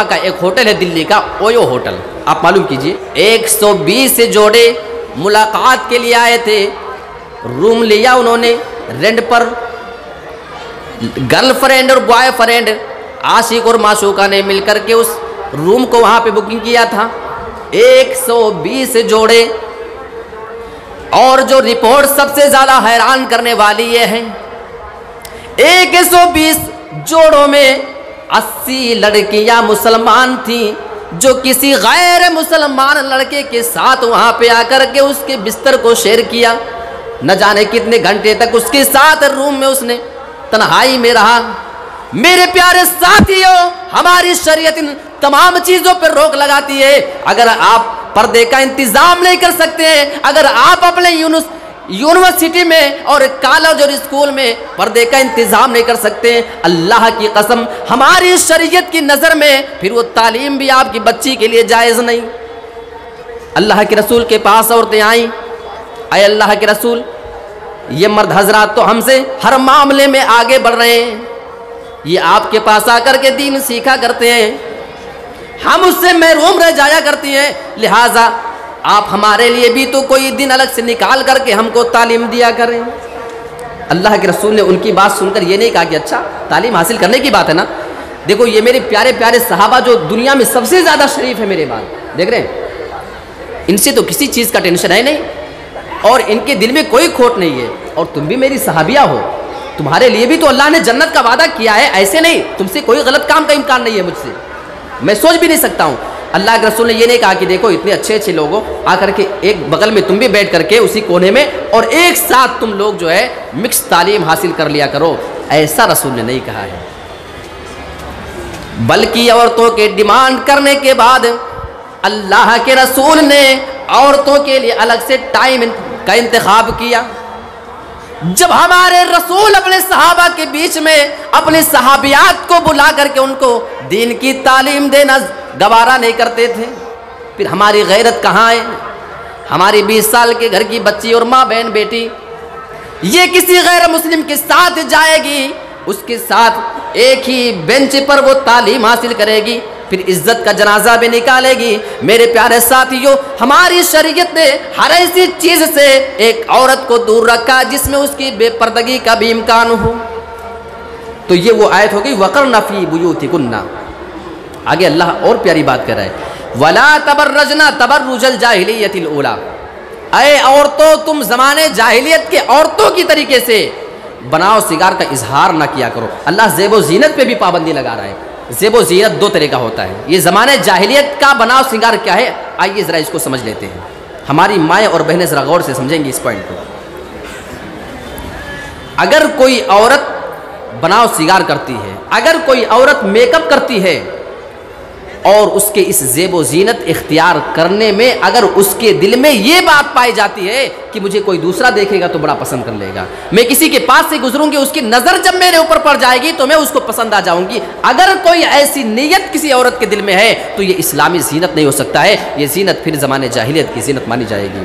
کا ایک ہوٹل ہے دلی کا اویو ہوٹل، آپ معلوم کیجئے 120 جوڑے ملاقات کے لیے آئے تھے، روم لیا انہوں نے رینٹ پر، گرل فرینڈ اور بوائے فرینڈ عاشق اور معشوقہ نے مل کر کے اس روم کو وہاں پہ بکنگ کیا تھا، 120 جوڑے۔ اور جو رپورٹ سب سے زیادہ حیران کرنے والی یہ ہے 120 جوڑوں میں 80 لڑکیاں مسلمان تھیں جو کسی غیر مسلمان لڑکے کے ساتھ وہاں پہ آ کر کے اس کے بستر کو شیئر کیا، نہ جانے کتنے گھنٹے تک اس کے ساتھ روم میں اس نے تنہائی میں رہا۔ میرے پیارے ساتھیوں، ہماری شریعت ان تمام چیزوں پر روک لگاتی ہے۔ اگر آپ پردے کا انتظام نہیں کر سکتے ہیں، اگر آپ اپنے یونیورسٹی میں اور کالج اور اسکول میں پردے کا انتظام نہیں کر سکتے، اللہ کی قسم ہماری شریعت کی نظر میں پھر وہ تعلیم بھی آپ کی بچی کے لیے جائز نہیں۔ اللہ کے رسول کے پاس عورتیں آئیں، اے اللہ کے رسول، یہ مرد حضرات تو ہم سے ہر معاملے میں آگے بڑھ رہے ہیں، یہ آپ کے پاس آ کر کے دین سیکھا کرتے ہیں، ہم اس سے محروم رہ جایا کرتی ہیں، لہٰذا آپ ہمارے لیے بھی تو کوئی دن الگ سے نکال کر کے ہم کو تعلیم دیا کریں۔ اللہ کے رسول نے ان کی بات سن کر یہ نہیں کہا کہ اچھا تعلیم حاصل کرنے کی بات ہے نا، دیکھو یہ میرے پیارے پیارے صحابہ جو دنیا میں سب سے زیادہ شریف ہے میرے بات دیکھ رہے ہیں، ان سے تو کسی چیز کا ٹینشن ہے نہیں اور ان کے دل میں کوئی کھوٹ نہیں ہے، اور تم بھی میری صحابیہ ہو، تمہارے لیے بھی تو اللہ نے جنت کا وعدہ کیا ہے، ایسے نہیں تم سے کوئی غلط کام کا امکان نہیں ہے، مجھ سے میں سوچ بھی نہیں سکتا ہوں۔ اللہ کے رسول نے یہ نہیں کہا کہ دیکھو اتنے اچھے اچھے لوگوں آ کر کے ایک بغل میں تم بھی بیٹھ کر کے اسی کونے میں اور ایک ساتھ تم لوگ جو ہے مکس تعلیم حاصل کر لیا کرو، ایسا رسول نے نہیں کہا ہے، بلکہ عورتوں کے ڈیمانڈ کرنے کے بعد اللہ کے رسول نے عورتوں کے لیے الگ سے ٹائم کا انتخاب کیا۔ جب ہمارے رسول اپنے صحابہ کے بیچ میں اپنے صحابیات کو بلا کر کے ان کو دین کی تعلیم دینا گوارا نہیں کرتے تھے، پھر ہماری غیرت کہاں ہے؟ ہماری 20 سال کے گھر کی بچی اور ماں بہن بیٹی یہ کسی غیر مسلم کے ساتھ جائے گی، اس کے ساتھ ایک ہی بینچ پر وہ تعلیم حاصل کرے گی، پھر عزت کا جنازہ بھی نکالے گی۔ میرے پیارے ساتھیوں، ہماری شریعت نے ہر ایسی چیز سے ایک عورت کو دور رکھا جس میں اس کی بے پردگی کا بھی امکان ہو۔ تو یہ وہ آیت ہو گئی وَقَرْنَ فِي بُيُوتِكُنَّ۔ آگے اللہ اور پیاری بات کر رہا ہے وَلَا تَبَرَّجْنَ تَبَرُّجَ الْجَاهِلِيَّةِ الْأُولَىٰ۔ اے عورتوں، تم زمانے جاہلیت کے عورتوں کی طریقے سے بناؤ سنگار کا اظہار نہ کیا کرو۔ اللہ زیب و زینت پہ بھی پابندی لگا رہا ہے۔ زیب و زینت دو طرح کا ہوتا ہے، یہ زمانے جاہلیت کا بناؤ سنگار کیا ہے، آئیے ذرا اس کو سمجھ لیتے ہیں۔ ہماری مائیں اور بہنیں ذرا غور سے سمجھیں گی اس پوائنٹ کو۔ اگر کوئی عورت بناؤ سنگار کرتی ہے، اگر کوئی عورت میک اپ کرتی ہے اور اس کے اس زیب و زینت اختیار کرنے میں اگر اس کے دل میں یہ بات پائی جاتی ہے کہ مجھے کوئی دوسرا دیکھے گا تو بڑا پسند کر لے گا، میں کسی کے پاس سے گزروں گی اس کی نظر جب میرے اوپر پڑ جائے گی تو میں اس کو پسند آ جاؤں گی، اگر کوئی ایسی نیت کسی عورت کے دل میں ہے تو یہ اسلامی زینت نہیں ہو سکتا ہے، یہ زینت پھر زمانے جاہلیت کی زینت مانی جائے گی۔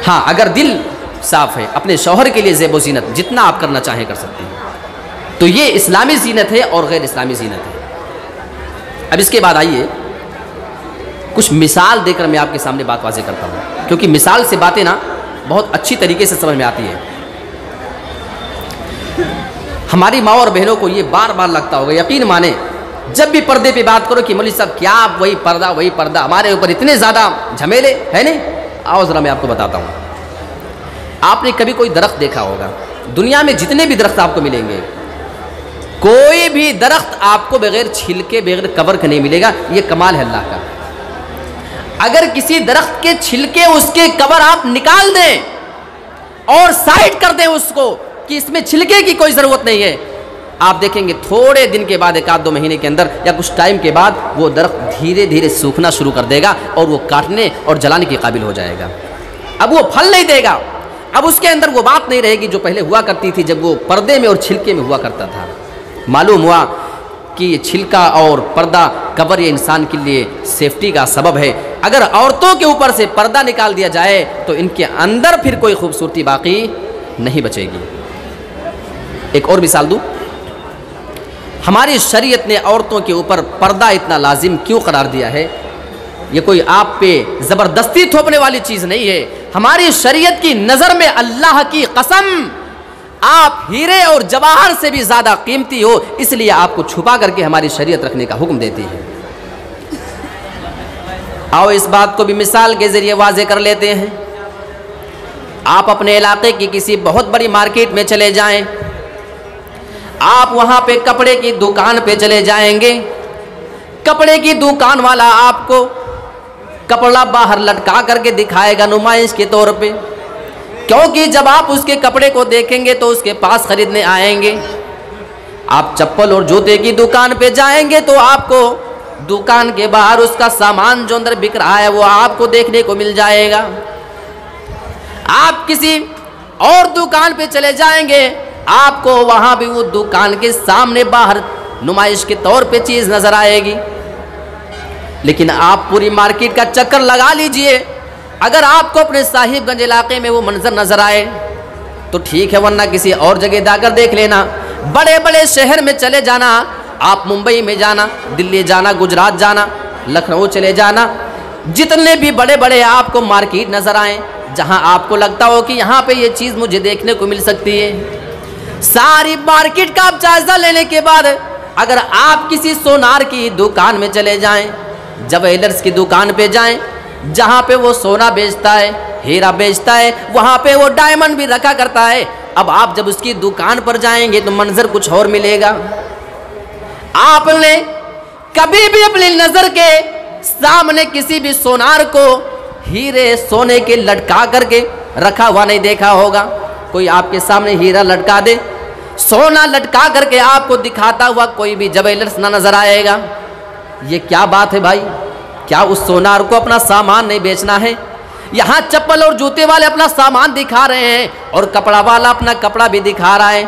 ہاں اگر دل صاف ہے، اپنے شوہر کے لیے زیب و زینت جتنا آپ کرنا چاہیں کر سکتے ہیں، تو یہ اسلامی زینت ہے اور غیر اسلامی زینت ہے۔ اب اس کے بعد آئیے کچھ مثال دے کر میں آپ کے سامنے بات واضح کرتا ہوں، کیونکہ مثال سے باتیں نا بہت اچھی طریقے سے سمجھ میں آتی ہے۔ ہماری ماں اور بہنوں کو یہ بار بار لگتا ہوگا، یقین مانیں جب بھی پردے پہ بات کرو کہ مولوی صاحب کیا وہی پردہ ہمارے اوپر اتنے زیادہ جھمیلے ہے نہیں، آؤ ذرا میں آپ کو بتاتا ہوں۔ آپ نے کبھی کوئی درخت دیکھا ہوگا، دنیا میں جتنے بھی درخت آپ کو ملیں گے کوئی بھی درخت آپ کو بغیر چھلکے بغیر کور کے نہیں ملے گا، یہ کمال ہے اللہ کا۔ اگر کسی درخت کے چھلکے اس کے کور آپ نکال دیں اور سائڈ کر دیں اس کو کہ اس میں چھلکے کی کوئی ضرورت نہیں ہے، آپ دیکھیں گے تھوڑے دن کے بعد، ایک آدھ دو مہینے کے اندر یا کچھ ٹائم کے بعد وہ درخت دھیرے دھیرے سوکھنا شروع کر دے گا اور وہ کاٹنے اور جلانے کے قابل ہو جائے گا، اب وہ پھل نہیں دے گا، اب اس کے اندر وہ بات نہیں رہے گی جو پہلے ہوا کرتی تھی جب وہ پردے میں اور چھلکے میں ہوا کرتا تھا۔ معلوم ہوا کہ یہ چھلکا اور پردہ کور یہ انسان کے لیے سیفٹی کا سبب ہے، اگر عورتوں کے اوپر سے پردہ نکال دیا جائے تو ان کے اندر پھر کوئی خوبصورتی باقی نہیں بچے گی۔ ایک اور مثال دوں، ہماری شریعت نے عورتوں کے اوپر پردہ اتنا لازم کیوں قرار دیا ہے؟ یہ کوئی آپ پہ زبردستی تھوپنے والی چیز نہیں ہے۔ ہماری شریعت کی نظر میں اللہ کی قسم آپ ہیرے اور جواہر سے بھی زیادہ قیمتی ہو، اس لیے آپ کو چھپا کر کے ہماری شریعت رکھنے کا حکم دیتی ہے۔ آؤ اس بات کو بھی مثال کے ذریعے واضح کر لیتے ہیں۔ آپ اپنے علاقے کی کسی بہت بڑی مارکیٹ میں چلے جائیں، آپ وہاں پہ کپڑے کی دکان پہ چلے جائیں گے، کپڑے کی دکان والا آپ کو کپڑا باہر لٹکا کر کے دکھائے گا نمائش کے طور پہ، کیونکہ جب آپ اس کے کپڑے کو دیکھیں گے تو اس کے پاس خریدنے آئیں گے۔ آپ چپل اور جوتے کی دکان پہ جائیں گے تو آپ کو دکان کے باہر اس کا سامان جو اندر بک رہا ہے وہ آپ کو دیکھنے کو مل جائے گا۔ آپ کسی اور دکان پہ چلے جائیں گے، آپ کو وہاں بھی وہ دکان کے سامنے باہر نمائش کے طور پہ چیز نظر آئے گی۔ لیکن آپ پوری مارکیٹ کا چکر لگا لیجئے، اگر آپ کو اپنے صاحب گنج علاقے میں وہ منظر نظر آئے تو ٹھیک ہے، ورنہ کسی اور جگہ جا کر دیکھ لینا۔ بڑے بڑے شہر میں چلے جانا، آپ ممبئی میں جانا، دلی جانا، گجرات جانا، لکھنؤ چلے جانا، جتنے بھی بڑے بڑے آپ کو مارکیٹ نظر آئیں جہاں آپ کو لگتا ہو کہ یہاں پہ یہ چیز مجھے دیکھنے کو مل سکتی ہے، ساری مارکیٹ کا آپ جائزہ لینے کے بعد اگر آپ کسی سونار کی دکان میں چلے جائیں، جویلرز کی دکان پہ جائیں جہاں پہ وہ سونا بیچتا ہے، ہیرا بیچتا ہے، وہاں پہ وہ ڈائمنڈ بھی رکھا کرتا ہے، اب آپ جب اس کی دکان پر جائیں گے تو منظر کچھ اور ملے گا۔ آپ نے کبھی بھی اپنی نظر کے سامنے کسی بھی سونار کو ہیرے سونے کے لٹکا کر کے رکھا ہوا نہیں دیکھا ہوگا۔ کوئی آپ کے سامنے ہیرا لٹکا دے، سونا لٹکا کر کے آپ کو دکھاتا ہوا کوئی بھی جویلرز نہ نظر آئے گا۔ یہ کیا بات ہے بھائی؟ کیا اس سونار کو اپنا سامان نہیں بیچنا ہے؟ یہاں چپل اور جوتے والے اپنا سامان دکھا رہے ہیں اور کپڑا والا اپنا کپڑا بھی دکھا رہا ہے،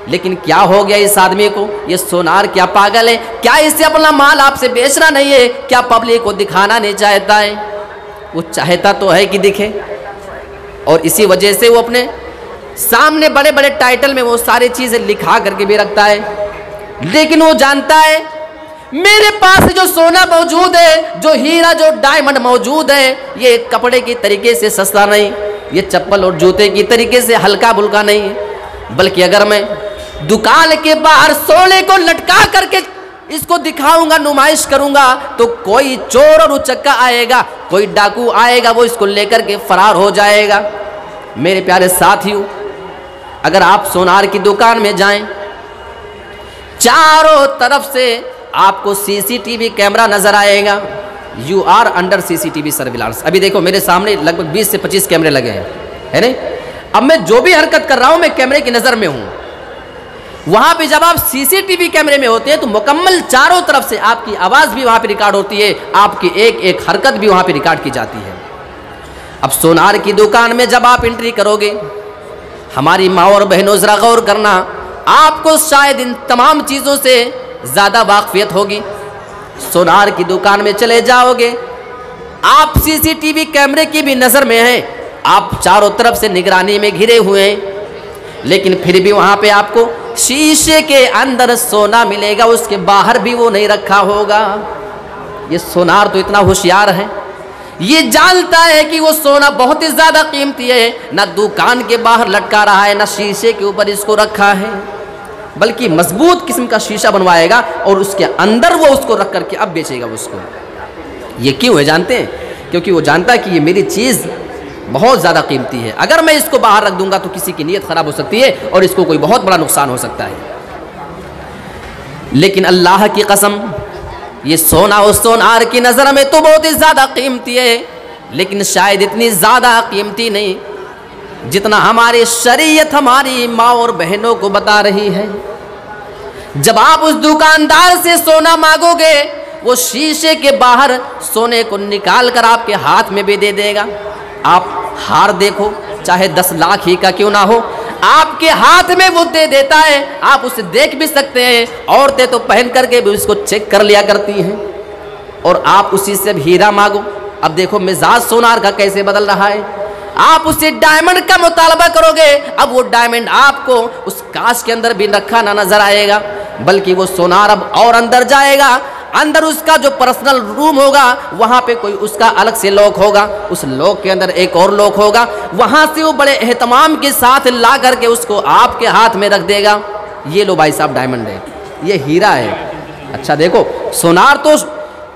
لیکن کیا ہو گیا اس آدمی کو؟ یہ سونار کیا پاگل ہے؟ کیا اسے اپنا مال آپ سے بیچنا نہیں ہے؟ کیا پبلک کو دکھانا نہیں چاہتا ہے؟ وہ چاہتا تو ہے کہ دکھے، اور اسی وجہ سے وہ اپنے سامنے بڑے بڑے ٹائٹل میں وہ ساری چیزیں لکھا کر کے بھی رکھتا ہے، لیکن وہ جانتا ہے میرے پاس جو سونا موجود ہے، جو ہیرا، جو ڈائمنڈ موجود ہے، یہ کپڑے کی طریقے سے سستا نہیں، یہ چپل اور جوتے کی طریقے سے ہلکا بھلکا نہیں ہے، بلکہ اگر میں دکان کے باہر سونے کو لٹکا کر کے اس کو دکھاؤں گا، نمائش کروں گا، تو کوئی چور اور اچکا آئے گا، کوئی ڈاکو آئے گا، وہ اس کو لے کر کے فرار ہو جائے گا۔ میرے پیارے ساتھیوں، اگر آپ سونار کی دکان میں جائیں، چاروں طرف سے آپ کو سی سی ٹی وی کیمرہ نظر آئے گا۔ You are under C C T V surveillance. ابھی دیکھو میرے سامنے لگ بھگ 20 سے 25 کیمرے لگے ہیں، ہے نہیں؟ اب میں جو بھی حرکت کر رہا ہوں میں کیمرے کی نظر میں ہوں۔ وہاں پہ جب آپ سی سی ٹی وی کیمرے میں ہوتے ہیں تو مکمل چاروں طرف سے آپ کی آواز بھی وہاں پہ ریکارڈ ہوتی ہے، آپ کی ایک ایک حرکت بھی وہاں پہ ریکارڈ کی جاتی ہے۔ اب سونار کی دکان میں جب آپ انٹری کرو گے، ہماری ماں اور بہنوں ذرا غور کرنا، آپ کو شاید ان تمام چیزوں سے زیادہ واقفیت ہوگی۔ سونار کی دکان میں چلے جاؤ گے، آپ سی سی ٹی وی کیمرے کی بھی نظر میں ہیں، آپ چاروں طرف سے نگرانی میں گھرے ہوئے ہیں، لیکن پھر بھی وہاں پہ آپ کو شیشے کے اندر سونا ملے گا، اس کے باہر بھی وہ نہیں رکھا ہوگا۔ یہ سونار تو اتنا ہوشیار ہے، یہ جانتا ہے کہ وہ سونا بہت ہی زیادہ قیمتی ہے، نہ دکان کے باہر لٹکا رہا ہے، نہ شیشے کے اوپر اس کو رکھا ہے، بلکہ مضبوط قسم کا شیشہ بنوائے گا اور اس کے اندر وہ اس کو رکھ کر کے اب بیچے گا اس کو۔ یہ کیوں ہے جانتے ہیں؟ کیونکہ وہ جانتا ہے کہ یہ میری چیز بہت زیادہ قیمتی ہے، اگر میں اس کو باہر رکھ دوں گا تو کسی کی نیت خراب ہو سکتی ہے اور اس کو کوئی بہت بڑا نقصان ہو سکتا ہے۔ لیکن اللہ کی قسم، یہ سونا اور سونار کی نظر میں تو بہت ہی زیادہ قیمتی ہے، لیکن شاید اتنی زیادہ قیمتی نہیں جتنا ہماری شریعت ہماری ماں اور بہنوں کو بتا رہی ہے۔ جب آپ اس دکاندار سے سونا مانگو گے، وہ شیشے کے باہر سونے کو نکال کر آپ کے ہاتھ میں بھی دے دے گا۔ آپ ہار دیکھو، چاہے 10 لاکھ ہی کا کیوں نہ ہو، آپ کے ہاتھ میں وہ دے دیتا ہے، آپ اسے دیکھ بھی سکتے ہیں، عورتیں تو پہن کر کے بھی اس کو چیک کر لیا کرتی ہیں، اور آپ اسی سے ہیرا مانگو۔ اب دیکھو مزاج سونار کا کیسے بدل رہا ہے، آپ اسے ڈائمنڈ کا مطالبہ کرو گے، اب وہ ڈائمنڈ آپ کو اس کاش کے اندر بھی رکھا نہ نظر آئے گا، بلکہ وہ سونار اب اور اندر جائے گا، اندر اس کا جو پرسنل روم ہوگا وہاں پہ کوئی اس کا الگ سے لوک ہوگا، اس لوک کے اندر ایک اور لوک ہوگا، وہاں سے وہ بڑے اہتمام کے ساتھ لا کر کے اس کو آپ کے ہاتھ میں رکھ دے گا، یہ لو بھائی صاحب ڈائمنڈ ہے، یہ ہیرا ہے۔ اچھا دیکھو، سونار تو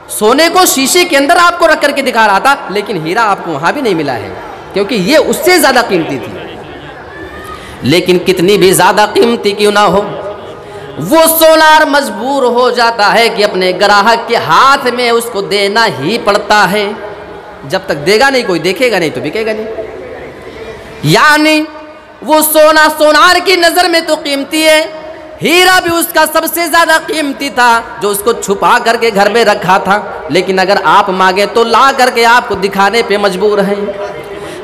سونے کو شیشے کے اندر آپ کو رکھ کر کے دکھا رہا تھا، لیکن ہیرا آپ کو وہاں بھی نہیں ملا ہے، کیونکہ یہ اس سے زیادہ قیمتی تھی۔ لیکن کتنی بھی زیادہ قیمتی کیوں نہ ہو، وہ سونار مجبور ہو جاتا ہے کہ اپنے گراہک کے ہاتھ میں اس کو دینا ہی پڑتا ہے، جب تک دے گا نہیں کوئی دیکھے گا نہیں تو بکے گا نہیں۔ یعنی وہ سونا سونار کی نظر میں تو قیمتی ہے، ہیرا بھی اس کا سب سے زیادہ قیمتی تھا جو اس کو چھپا کر کے گھر میں رکھا تھا، لیکن اگر آپ مانگے تو لا کر کے آپ کو دکھانے پہ مجبور ہیں۔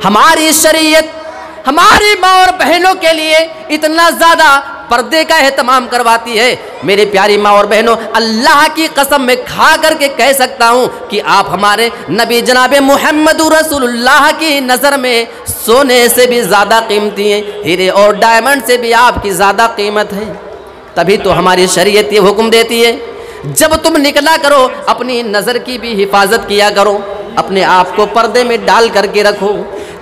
ہماری شریعت ہماری ماں اور بہنوں کے لیے اتنا زیادہ پردے کا اہتمام کرواتی ہے، میری پیاری ماں اور بہنوں، اللہ کی قسم میں کھا کر کے کہہ سکتا ہوں کہ آپ ہمارے نبی جناب محمد رسول اللہ کی نظر میں سونے سے بھی زیادہ قیمتی ہیں، ہیرے اور ڈائمنڈ سے بھی آپ کی زیادہ قیمت ہے۔ تبھی تو ہماری شریعت یہ حکم دیتی ہے، جب تم نکلا کرو اپنی نظر کی بھی حفاظت کیا کرو، اپنے آپ کو پردے میں ڈال کر کے رکھو۔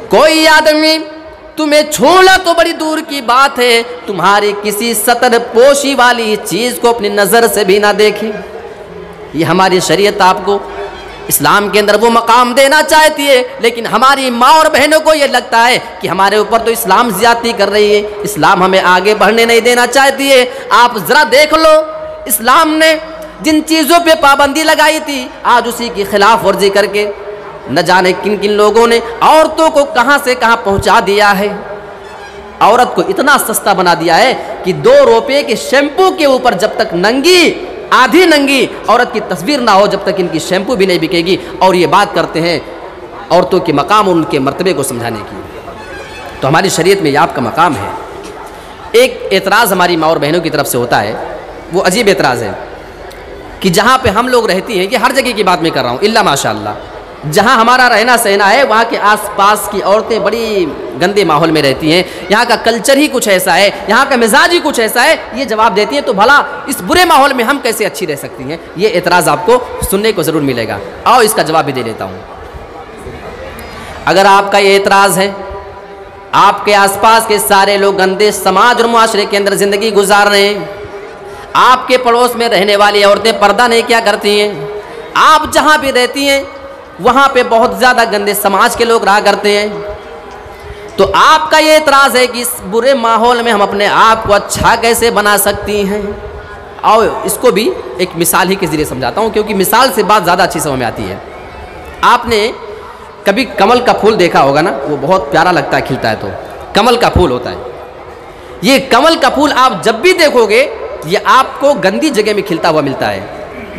کوئی آدمی تمہیں چھوڑا تو بڑی دور کی بات ہے، تمہاری کسی ستر پوشی والی چیز کو اپنی نظر سے بھی نہ دیکھے۔ یہ ہماری شریعت آپ کو اسلام کے اندر وہ مقام دینا چاہتی ہے، لیکن ہماری ماں اور بہنوں کو یہ لگتا ہے کہ ہمارے اوپر تو اسلام زیادتی کر رہی ہے، اسلام ہمیں آگے بڑھنے نہیں دینا چاہتی ہے۔ آپ ذرا دیکھ لو، اسلام نے جن چیزوں پہ پابندی لگائی تھی آج اسی کی خلاف ورزی کر کے نہ جانے کن کن لوگوں نے عورتوں کو کہاں سے کہاں پہنچا دیا ہے۔ عورت کو اتنا سستا بنا دیا ہے کہ 2 روپے کے شیمپو کے اوپر جب تک ننگی آدھی ننگی عورت کی تصویر نہ ہو جب تک ان کی شیمپو بھی نہیں بکے گی، اور یہ بات کرتے ہیں عورتوں کے مقام اور ان کے مرتبے کو سمجھانے کی۔ تو ہماری شریعت میں یہ آپ کا مقام ہے۔ ایک اعتراض ہماری ماں اور بہنوں کی طرف سے ہوتا ہے، وہ عجیب اعتراض ہے کہ جہاں پہ ہم لوگ رہتی ہیں، یہ ہر جگہ کی بات میں کر رہا ہوں الا ماشاءاللہ، جہاں ہمارا رہنا سہنا ہے وہاں کے آس پاس کی عورتیں بڑی گندے ماحول میں رہتی ہیں، یہاں کا کلچر ہی کچھ ایسا ہے، یہاں کا مزاج ہی کچھ ایسا ہے، یہ جواب دیتی ہیں تو بھلا اس برے ماحول میں ہم کیسے اچھی رہ سکتی ہیں؟ یہ اعتراض آپ کو سننے کو ضرور ملے گا، آؤ اس کا جواب بھی دے لیتا ہوں۔ اگر آپ کا یہ اعتراض ہے، آپ کے آس پاس کے سارے لوگ گندے سماج اور معاشرے کے اندر زندگی گزار رہے ہیں، آپ کے پڑوس میں رہنے والی عورتیں پردہ نہیں کیا کرتی ہیں، آپ جہاں بھی رہتی ہیں وہاں پہ بہت زیادہ گندے سماج کے لوگ رہا کرتے ہیں، تو آپ کا یہ اعتراض ہے کہ اس برے ماحول میں ہم اپنے آپ کو اچھا کیسے بنا سکتی ہیں؟ آؤ اس کو بھی ایک مثال ہی کے ذریعے سمجھاتا ہوں، کیونکہ مثال سے بات زیادہ اچھی سمجھ میں آتی ہے۔ آپ نے کبھی کمل کا پھول دیکھا ہوگا نا، وہ بہت پیارا لگتا ہے کھلتا ہے تو کمل کا پھول ہوتا ہے۔ یہ کمل کا پھول آپ جب بھی دیکھو گے یہ آپ کو گندی جگہ میں کھلتا ہوا ملتا ہے،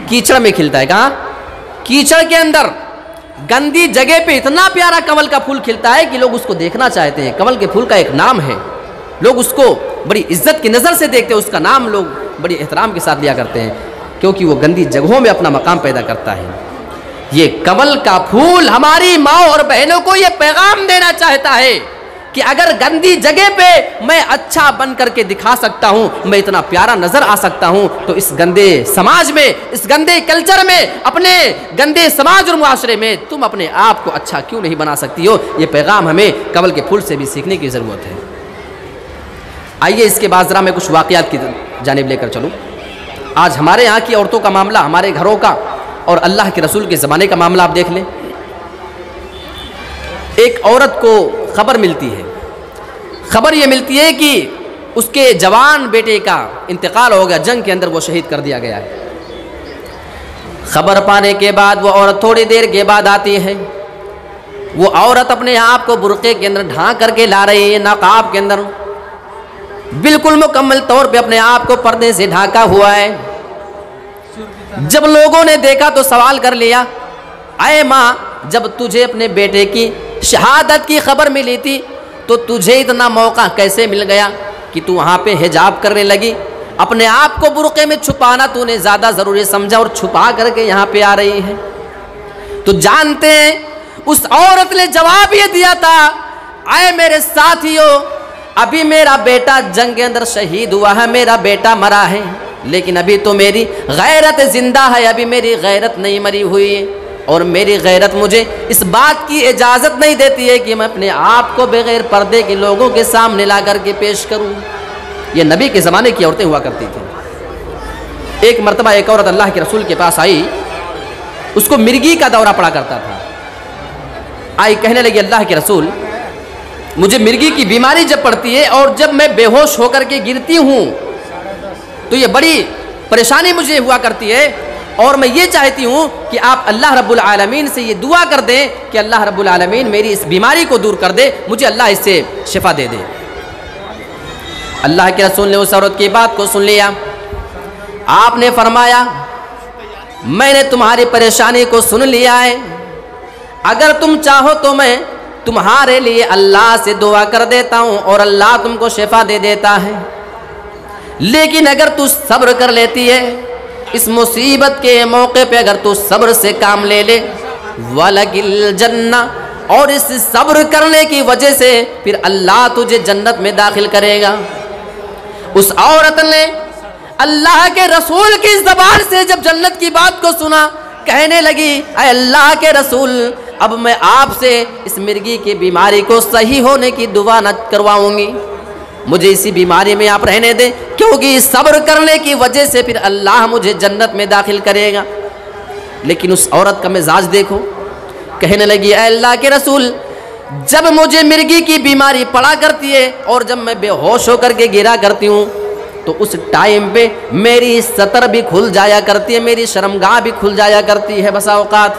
کیچڑ میں کھلتا ہے۔ کہاں؟ کیچڑ کے اندر گندی جگہ پہ اتنا پیارا کمل کا پھول کھلتا ہے کہ لوگ اس کو دیکھنا چاہتے ہیں۔ کمل کے پھول کا ایک نام ہے، لوگ اس کو بڑی عزت کی نظر سے دیکھتے ہیں، اس کا نام لوگ بڑی احترام کے ساتھ لیا کرتے ہیں، کیونکہ وہ گندی جگہوں میں اپنا مقام پیدا کرتا ہے۔ یہ کمل کا پھول ہماری ماں اور بہنوں کو یہ پیغام دینا چاہتا ہے کہ اگر گندی جگہ پہ میں اچھا بن کر کے دکھا سکتا ہوں، میں اتنا پیارا نظر آ سکتا ہوں، تو اس گندے سماج میں، اس گندے کلچر میں، اپنے گندے سماج اور معاشرے میں تم اپنے آپ کو اچھا کیوں نہیں بنا سکتی ہو؟ یہ پیغام ہمیں کمل کے پھول سے بھی سیکھنے کی ضرورت ہے۔ آئیے اس کے بعد ذرا میں کچھ واقعات کی جانب لے کر چلوں۔ آج ہمارے یہاں کی عورتوں کا معاملہ، ہمارے گھروں کا اور اللہ کے رسول کے زمانے کا معاملہ آپ دیکھ لیں۔ ایک عورت کو خبر ملتی ہے، خبر یہ ملتی ہے کہ اس کے جوان بیٹے کا انتقال ہو گیا، جنگ کے اندر وہ شہید کر دیا گیا ہے۔ خبر پانے کے بعد وہ عورت تھوڑی دیر کے بعد آتی ہے، وہ عورت اپنے آپ کو برقعے کے اندر ڈھانک کر کے لا رہی ہے، نقاب کے اندر بالکل مکمل طور پہ اپنے آپ کو پردے سے ڈھانکا ہوا ہے۔ جب لوگوں نے دیکھا تو سوال کر لیا، اے ماں، جب تجھے اپنے بیٹے کی شہادت کی خبر ملی تھی تو تجھے اتنا موقع کیسے مل گیا کہ تو وہاں پہ حجاب کرنے لگی؟ اپنے آپ کو برقعے میں چھپانا تو نے زیادہ ضروری سمجھا اور چھپا کر کے یہاں پہ آ رہی ہے۔ تو جانتے ہیں اس عورت نے جواب یہ دیا تھا، اے میرے ساتھیوں، ابھی میرا بیٹا جنگ کے اندر شہید ہوا ہے، میرا بیٹا مرا ہے، لیکن ابھی تو میری غیرت زندہ ہے، ابھی میری غیرت نہیں مری ہوئی ہے، اور میری غیرت مجھے اس بات کی اجازت نہیں دیتی ہے کہ میں اپنے آپ کو بغیر پردے کے لوگوں کے سامنے لا کر کے پیش کروں۔ یہ نبی کے زمانے کی عورتیں ہوا کرتی تھیں۔ ایک مرتبہ ایک عورت اللہ کے رسول کے پاس آئی، اس کو مرگی کا دورہ پڑا کرتا تھا۔ آئی کہنے لگی اللہ کے رسول، مجھے مرگی کی بیماری جب پڑتی ہے اور جب میں بے ہوش ہو کر کے گرتی ہوں تو یہ بڑی پریشانی مجھے ہوا کرتی ہے، اور میں یہ چاہتی ہوں کہ آپ اللہ رب العالمین سے یہ دعا کر دیں کہ اللہ رب العالمین میری اس بیماری کو دور کر دے، مجھے اللہ اس سے شفا دے دے۔ اللہ کے رسول نے اس عورت کی بات کو سن لیا۔ آپ نے فرمایا میں نے تمہاری پریشانی کو سن لیا ہے، اگر تم چاہو تو میں تمہارے لیے اللہ سے دعا کر دیتا ہوں اور اللہ تم کو شفا دے دیتا ہے، لیکن اگر تو صبر کر لیتی ہے اس مصیبت کے موقع پہ، اگر تو صبر سے کام لے لے، وَلَكِ الْجَنَّةُ، اور اس صبر کرنے کی وجہ سے پھر اللہ تجھے جنت میں داخل کرے گا۔ اس عورت نے اللہ کے رسول کی زبان سے جب جنت کی بات کو سنا، کہنے لگی اے اللہ کے رسول، اب میں آپ سے اس مرگی کی بیماری کو صحیح ہونے کی دعا نہ کرواؤں گی، مجھے اسی بیماری میں آپ رہنے دیں، کیونکہ صبر کرنے کی وجہ سے پھر اللہ مجھے جنت میں داخل کرے گا۔ لیکن اس عورت کا مزاج دیکھو، کہنے لگی اے اللہ کے رسول، جب مجھے مرگی کی بیماری پڑا کرتی ہے اور جب میں بے ہوش ہو کر کے گرا کرتی ہوں تو اس ٹائم پہ میری ستر بھی کھل جایا کرتی ہے، میری شرمگاہ بھی کھل جایا کرتی ہے بسا اوقات،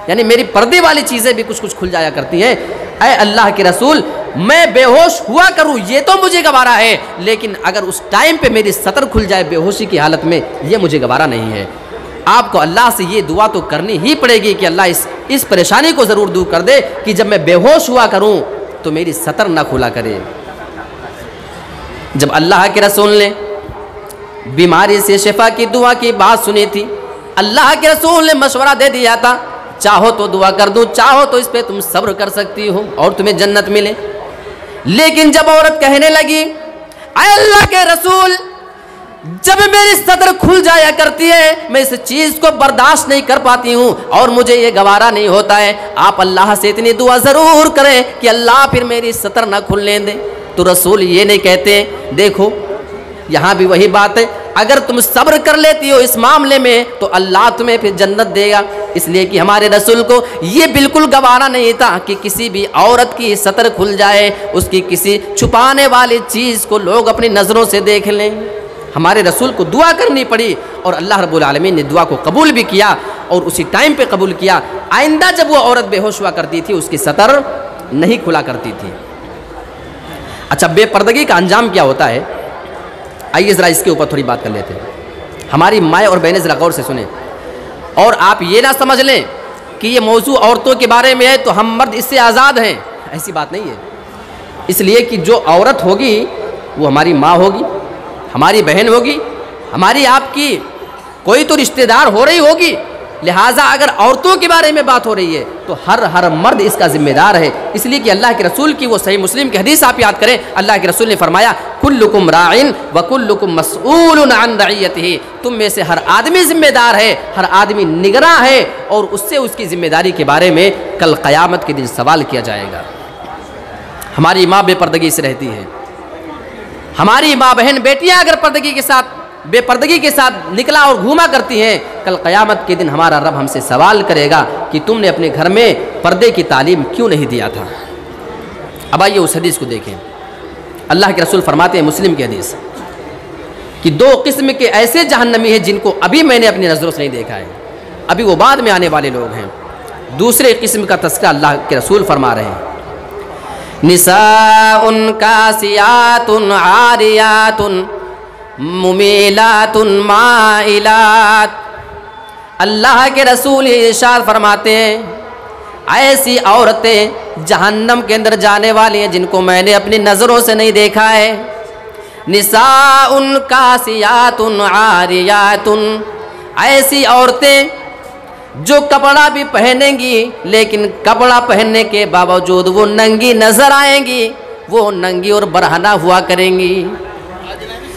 یعنی میری پردے والی چیزیں بھی کچھ کھل جایا کرتی ہیں۔ اے اللہ کے رسول، میں بے ہوش ہوا کروں یہ تو مجھے گوارا ہے، لیکن اگر اس ٹائم پہ میری ستر کھل جائے بے ہوشی کی حالت میں، یہ مجھے گوارا نہیں ہے۔ آپ کو اللہ سے یہ دعا تو کرنی ہی پڑے گی کہ اللہ اس پریشانی کو ضرور دور کر دے کہ جب میں بے ہوش ہوا کروں تو میری ستر نہ کھلا کرے۔ جب اللہ کے رسول نے بیماری سے شفا کی دعا کی بات سنی تھی، اللہ کے رسول نے مشورہ دے دیا تھا، چاہو تو دعا کر دوں، چاہو تو اس پہ تم صبر کر سکتی ہو اور تمہیں جنت ملے۔ لیکن جب عورت کہنے لگی اے اللہ کے رسول، جب میری صدر کھل جایا کرتی ہے میں اس چیز کو برداشت نہیں کر پاتی ہوں اور مجھے یہ گوارا نہیں ہوتا ہے، آپ اللہ سے اتنی دعا ضرور کریں کہ اللہ پھر میری صدر نہ کھلنے دے۔ تو رسول یہ نہیں کہتے، دیکھو یہاں بھی وہی بات ہے، اگر تم صبر کر لیتی ہو اس معاملے میں تو اللہ تمہیں پھر جنت دے گا، اس لیے کہ ہمارے رسول کو یہ بالکل گوارا نہیں تھا کہ کسی بھی عورت کی ستر کھل جائے، اس کی کسی چھپانے والی چیز کو لوگ اپنی نظروں سے دیکھ لیں۔ ہمارے رسول کو دعا کرنی پڑی اور اللہ رب العالمین نے دعا کو قبول بھی کیا اور اسی ٹائم پہ قبول کیا۔ آئندہ جب وہ عورت بے ہوش ہوا کرتی تھی اس کی ستر نہیں کھلا کرتی تھی۔ اچھا، بے پردگی کا انجام کیا ہوتا ہے؟ آئیے ذرا اس کے اوپر تھوڑی بات کر لیتے ہیں۔ ہماری مائیں اور بہنیں ذرا غور سے سنیں، اور آپ یہ نہ سمجھ لیں کہ یہ موضوع عورتوں کے بارے میں ہے تو ہم مرد اس سے آزاد ہیں، ایسی بات نہیں ہے۔ اس لیے کہ جو عورت ہوگی وہ ہماری ماں ہوگی، ہماری بہن ہوگی، ہماری آپ کی کوئی تو رشتہ دار ہو رہی ہوگی، لہٰذا اگر عورتوں کے بارے میں بات ہو رہی ہے تو ہر مرد اس کا ذمہ دار ہے۔ اس لیے کہ اللہ کے رسول کی وہ صحیح مسلم کی حدیث آپ یاد کریں، اللہ کے رسول نے فرمایا کلکم راعٍ وکلکم مسئول عن رعیتہ، تم میں سے ہر آدمی ذمہ دار ہے، ہر آدمی نگراں ہے، اور اس سے اس کی ذمہ داری کے بارے میں کل قیامت کے دن سوال کیا جائے گا۔ ہماری ماں بے پردگی سے رہتی ہے، ہماری ماں بہن بیٹیاں اگر بے پردگی کے ساتھ نکلا اور گھوما کرتی ہیں، کل قیامت کے دن ہمارا رب ہم سے سوال کرے گا کہ تم نے اپنے گھر میں پردے کی تعلیم کیوں نہیں دیا تھا۔ اب آئیے اس حدیث کو دیکھیں، اللہ کے رسول فرماتے ہیں مسلم کی حدیث کہ دو قسم کے ایسے جہنمی ہیں جن کو ابھی میں نے اپنی نظروں سے نہیں دیکھا ہے، ابھی وہ بعد میں آنے والے لوگ ہیں۔ دوسرے قسم کا تذکرہ اللہ کے رسول فرما رہے ہیں، نساء کاسیات عاریات ممیلات مائلات۔ اللہ کے رسول ارشاد فرماتے ہیں ایسی عورتیں جہنم کے اندر جانے والی ہیں جن کو میں نے اپنی نظروں سے نہیں دیکھا ہے۔ نساء کاسیات عاریات، ایسی عورتیں جو کپڑا بھی پہنیں گی لیکن کپڑا پہننے کے باوجود وہ ننگی نظر آئیں گی، وہ ننگی اور برہنہ ہوا کریں گی۔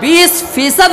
20%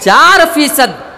4%